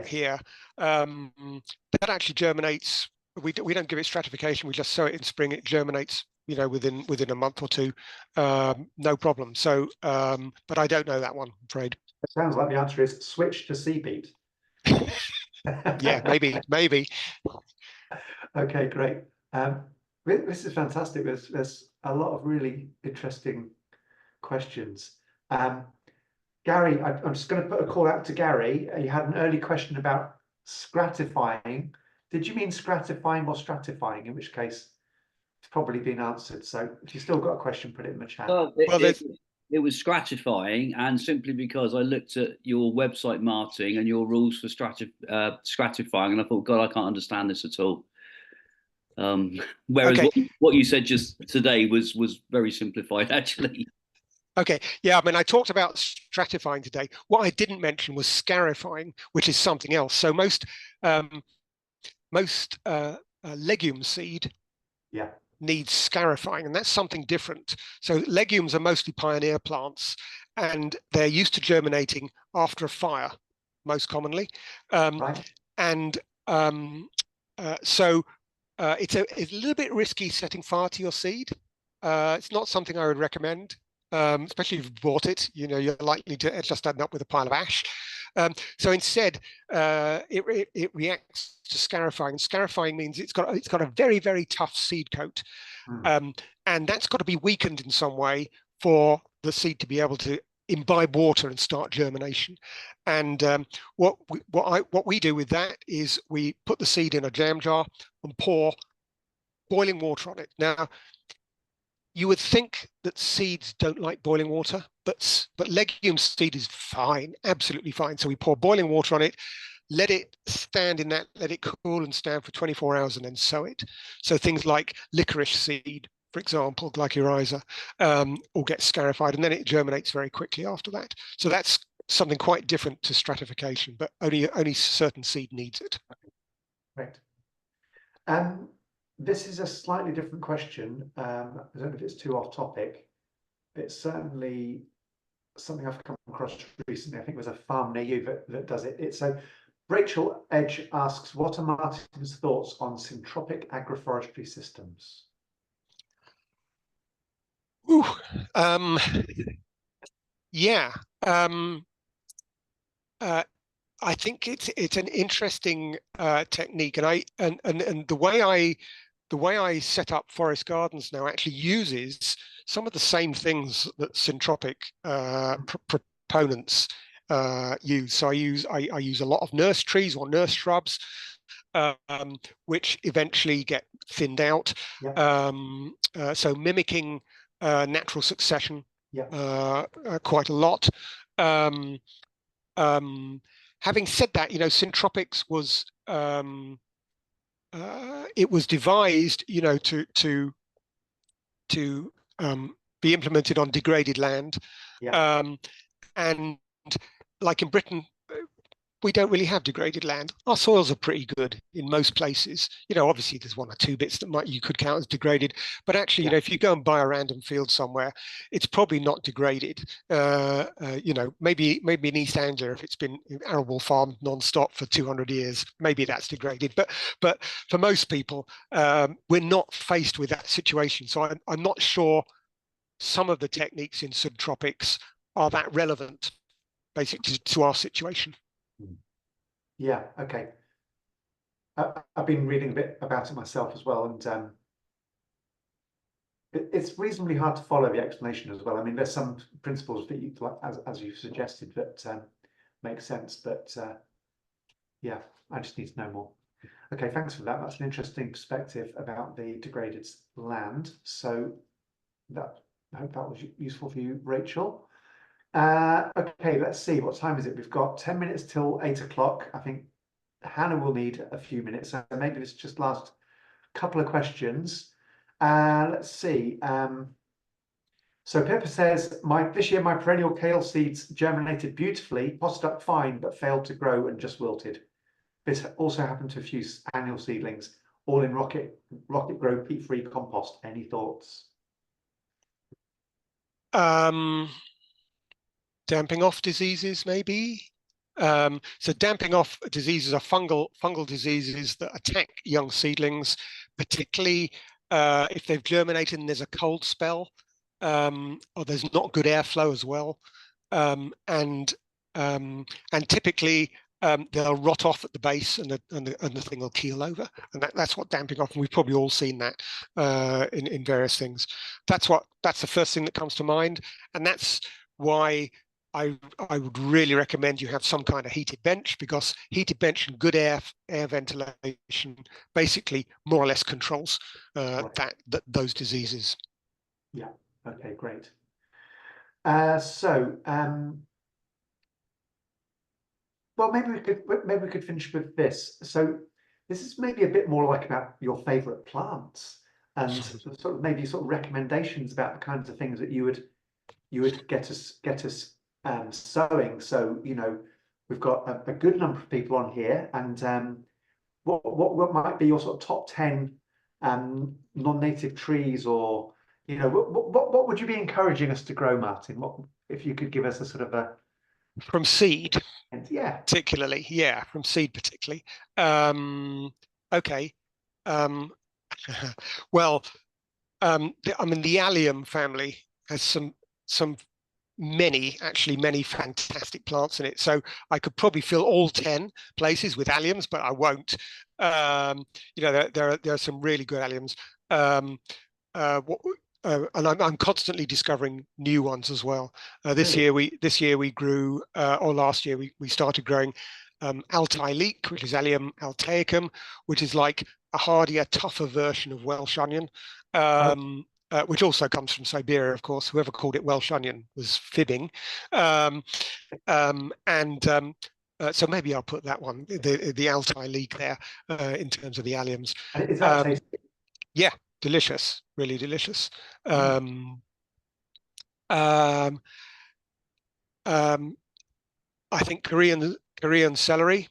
here, that actually germinates. We don't give it stratification. We just sow it in spring. It germinates, within a month or two, no problem. So, but I don't know that one, I'm afraid. It sounds like the answer is switch to sea beet. Yeah, maybe. Okay, great. This is fantastic. There's a lot of really interesting questions. Gary, I'm just going to put a call out to Gary. You had an early question about stratifying. Did you mean stratifying or stratifying? In which case, it's probably been answered. So if you've still got a question, put it in the chat. Well, it was stratifying, and simply because I looked at your website, Martin, and your rules for stratifying, and I thought, God, I can't understand this at all. Whereas what you said just today was very simplified, actually. Okay, yeah, I mean, I talked about stratifying today. What I didn't mention was scarifying, which is something else. So most legume seed needs scarifying, and that's something different. So legumes are mostly pioneer plants, and they're used to germinating after a fire, most commonly. So it's a little bit risky setting fire to your seed. It's not something I would recommend. Especially if you've bought it, you're likely to just end up with a pile of ash. So instead, it reacts to scarifying. And scarifying means it's got a very, very tough seed coat, and that's got to be weakened in some way for the seed to be able to imbibe water and start germination. And what we do with that is we put the seed in a jam jar and pour boiling water on it. Now, you would think that seeds don't like boiling water, but legume seed is fine, absolutely fine. So we pour boiling water on it, let it stand in that, let it cool and stand for 24 hours, and then sow it. So things like licorice seed, for example, glycyrrhiza, will get scarified, and then it germinates very quickly after that. So that's something quite different to stratification, but only certain seed needs it. Right. This is a slightly different question. I don't know if it's too off topic. It's certainly something I've come across recently. I think there's a farm near you that does it. It's so Rachel Edge asks, what are Martin's thoughts on syntropic agroforestry systems? Ooh, yeah. I think it's an interesting technique, and the way I set up forest gardens now actually uses some of the same things that syntropic proponents use. So I use a lot of nurse trees or nurse shrubs, which eventually get thinned out. Yeah. So mimicking natural succession, Yeah. quite a lot. Having said that, syntropics was it was devised, to be implemented on degraded land, Yeah. and like in Britain, we don't really have degraded land. Our soils are pretty good in most places. Obviously there's one or two bits that you could count as degraded, but actually, if you go and buy a random field somewhere, it's probably not degraded. Maybe in East Anglia, if it's been arable farmed non-stop for 200 years, maybe that's degraded. But for most people, we're not faced with that situation. So I'm not sure some of the techniques in subtropics are that relevant, basically, to our situation. Yeah, okay. I've been reading a bit about it myself as well, and it's reasonably hard to follow the explanation as well. I mean, there's some principles that you, like, as you've suggested, that make sense, but yeah, I just need to know more. Okay, thanks for that. That's an interesting perspective about the degraded land. So I hope that was useful for you, Rachel. Okay, let's see. What time is it? We've got 10 minutes till 8 o'clock. I think Hannah will need a few minutes, so maybe this just last couple of questions. Let's see. So Pippa says, this year my perennial kale seeds germinated beautifully, potted up fine, but failed to grow and just wilted. This also happened to a few annual seedlings, all in rocket grow peat-free compost. Any thoughts? Damping off diseases, maybe. So damping off diseases are fungal diseases that attack young seedlings, particularly if they've germinated and there's a cold spell, or there's not good airflow as well, and typically they'll rot off at the base, and the thing will keel over, and that's what damping off. And we've probably all seen that in various things. That's the first thing that comes to mind, and that's why I would really recommend you have some kind of heated bench, because heated bench and good air ventilation basically more or less controls those diseases. Yeah. Okay. Great. Well, maybe we could finish with this. So this is maybe a bit more like about your favourite plants, and maybe recommendations about the kinds of things that you would get us sowing. So we've got a good number of people on here, and what might be your sort of top 10 non-native trees, or what would you be encouraging us to grow, Martin? What if you could give us a sort of a from seed? Yeah, particularly, from seed particularly. Okay. Well, the allium family has many fantastic plants in it. So I could probably fill all 10 places with alliums, but I won't. There are some really good alliums. And I'm constantly discovering new ones as well. This year we grew, or last year we started growing Altai leek, which is Allium altaicum, which is like a hardier, tougher version of Welsh onion, which also comes from Siberia, of course. Whoever called it Welsh onion was fibbing. And So maybe I'll put that one, the Altai League there, in terms of the alliums. And is that tasty? Yeah, delicious, really delicious. I think Korean celery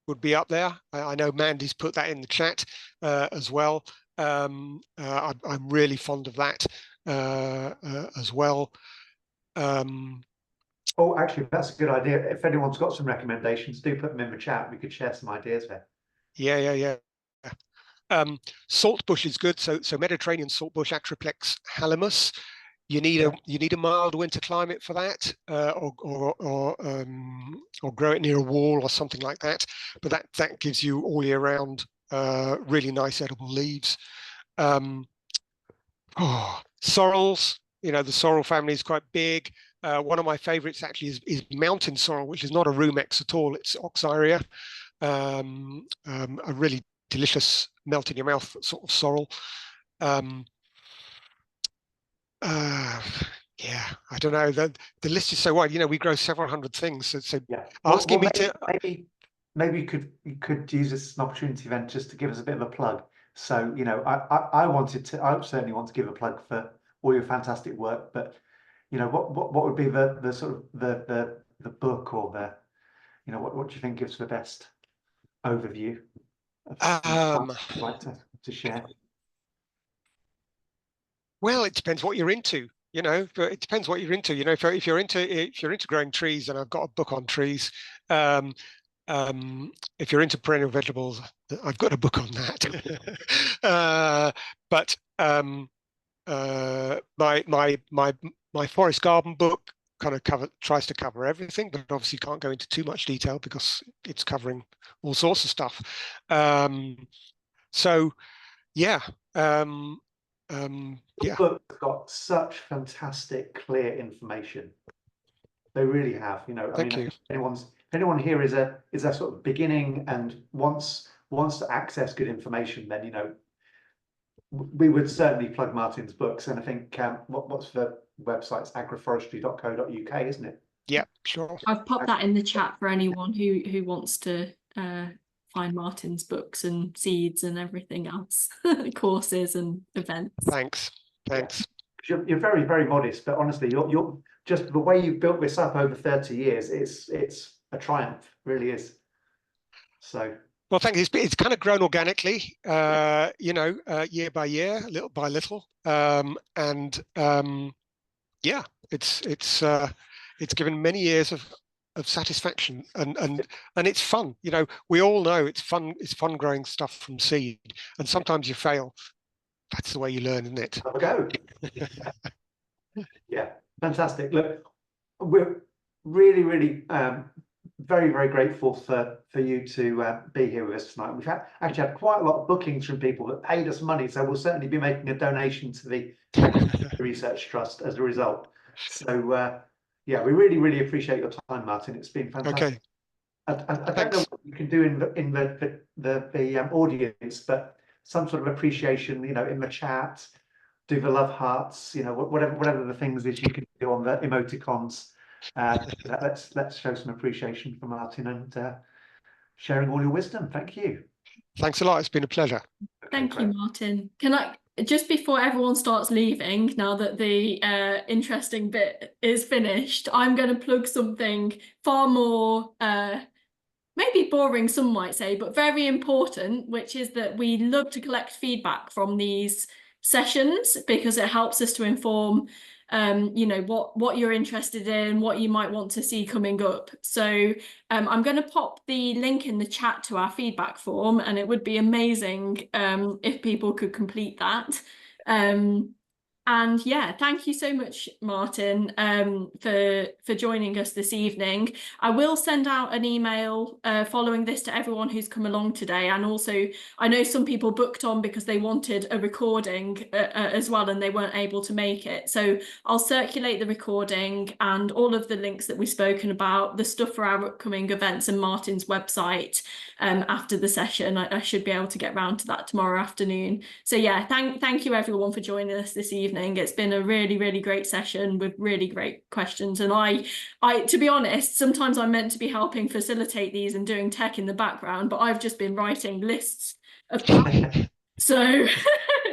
would be up there. I know Mandy's put that in the chat as well. I'm really fond of that as well. Oh, actually, that's a good idea. If anyone's got some recommendations, do put them in the chat. We could share some ideas there. Yeah. Saltbush is good. So Mediterranean saltbush, Atriplex halimus. You need a mild winter climate for that, or grow it near a wall or something like that. But that gives you all year round really nice edible leaves. Sorrels. The sorrel family is quite big. One of my favorites actually is mountain sorrel, which is not a rumex at all. It's Oxyria, a really delicious melt in your mouth sort of sorrel. Yeah, I don't know. The list is so wide. We grow several hundred things. So yeah, asking me maybe, to maybe you could use this as an opportunity event just to give us a bit of a plug. So I certainly want to give a plug for all your fantastic work, but what would be the sort of the book, or what do you think gives the best overview of you'd like to share? Well, it depends what you're into. But it depends what you're into. If you're into growing trees, and I've got a book on trees. If you're into perennial vegetables, I've got a book on that. But my forest garden book kind of tries to cover everything, but obviously can't go into too much detail because it's covering all sorts of stuff. So yeah. Yeah. Book's got such fantastic, clear information. They really have. Thank you. If anyone here is a sort of beginning and wants to access good information, then we would certainly plug Martin's books. And I think what's the website? It's agroforestry.co.uk, isn't it? Yeah, sure. I've popped that in the chat for anyone who wants to find Martin's books and seeds and everything else, courses and events. Thanks. You're very, very modest, but honestly, you're just the way you've built this up over 30 years. It's a triumph, really is. So. Well, thank you. It's kind of grown organically, year by year, little by little, and it's given many years of satisfaction, and it's fun. We all know it's fun. It's fun growing stuff from seed, and sometimes you fail. That's the way you learn, isn't it? There we go. Yeah, fantastic. Look, we're really, really very, very grateful for you to be here with us tonight. We've actually had quite a lot of bookings from people that paid us money, so we'll certainly be making a donation to the Research Trust as a result. So yeah, we really, really appreciate your time, Martin. It's been fantastic. Okay. I don't know what you can do in the audience, but some sort of appreciation, in the chat, do the love hearts, whatever the things that you can do on the emoticons. Let's show some appreciation for Martin and sharing all your wisdom. Thank you. Thanks a lot. It's been a pleasure. Thank you, Martin. Can I just, before everyone starts leaving, now that the interesting bit is finished, I'm going to plug something far more maybe boring, some might say, but very important, which is that we love to collect feedback from these sessions because it helps us to inform what you're interested in, what you might want to see coming up. So I'm going to pop the link in the chat to our feedback form, and it would be amazing if people could complete that. And yeah, thank you so much, Martin, for joining us this evening. I will send out an email following this to everyone who's come along today. And also, I know some people booked on because they wanted a recording as well, and they weren't able to make it. So I'll circulate the recording and all of the links that we've spoken about, the stuff for our upcoming events and Martin's website after the session. I should be able to get round to that tomorrow afternoon. So yeah, thank you everyone for joining us this evening. evening. It's been a really, really great session with really great questions. And I, to be honest, sometimes I'm meant to be helping facilitate these and doing tech in the background, but I've just been writing lists of so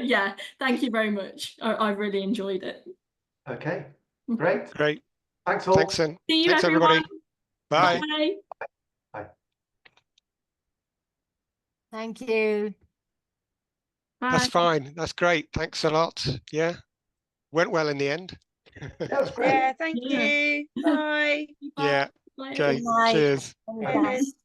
yeah, thank you very much. I've really enjoyed it. Okay, great. Great. Thanks all. Thanks, then. See you, Thanks, everyone. everybody. Bye. Bye. Thank you. That's Bye. fine. That's great. Thanks a lot. Yeah. Went well in the end. That was great. Yeah, thank Yeah. you. Bye. Yeah. Bye. Okay. Good night. Cheers. All the Bye. best.